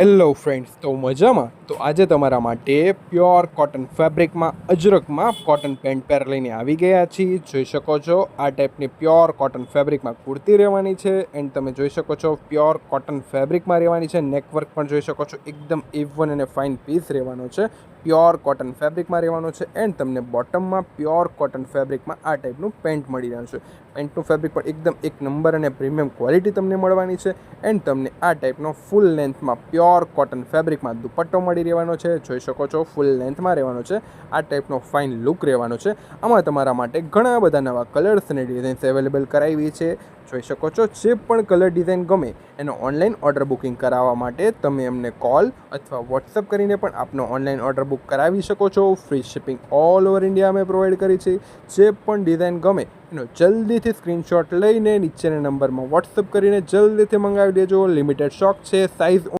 Hello friends, તો મજામાં? તો આજે તમારા માટે પ્યોર કોટન ફેબ્રિકમાં અજરકમાં કોટન પેન્ટ પેર લઈને આવી ગયા છીએ. જોઈ શકો છો આ ટાઈપની પ્યોર કોટન ફેબ્રિકમાં કુર્તી રહેવાની છે. એન્ડ તમે જોઈ શકો છો પ્યોર કોટન ફેબ્રિકમાં રહેવાની છે. નેકવર્ક પણ જોઈ શકો છો, એકદમ A1 અને ફાઇન પીસ રહેવાનો છે. પ્યોર કોટન ફેબ્રિકમાં રહેવાનો છે. એન્ડ તમને બોટમમાં પ્યોર કોટન ફેબ્રિકમાં આ ટાઈપનું પેન્ટ મળી રહ્યું છે. પેન્ટનું ફેબ્રિક પણ એકદમ એક નંબર અને પ્રીમિયમ ક્વોલિટી તમને મળવાની છે. એન્ડ તમને આ ટાઈપનો ફૂલ લેન્થમાં પ્યોર કોટન ફેબ્રિકમાં દુપટ્ટો મળી રહેવાનો છે. જોઈ શકો છો ફૂલ લેન્થમાં રહેવાનો છે. આ ટાઈપનો ફાઇન લુક રહેવાનો છે. આમાં તમારા માટે ઘણા બધા નવા કલર્સ અને ડિઝાઇન્સ અવેલેબલ કરાવી છે. જોઈ શકો છો જે પણ કલર ડિઝાઇન ગમે એનો ઓનલાઈન ઓર્ડર બુકિંગ કરાવવા માટે તમે અમને કોલ અથવા વોટ્સઅપ કરીને પણ આપનો ઓનલાઈન ઓર્ડર બુક કરાવી શકો છો. Free shipping all over India અમે પ્રોવાઈડ કરી છે. જે પણ ડિઝાઇન ગમે એનો જલ્દીથી સ્ક્રીનશોટ લઈને નીચેના નંબરમાં વોટ્સઅપ કરીને જલ્દીથી મંગાવી દેજો. લિમિટેડ સ્ટોક છે. સાઇઝ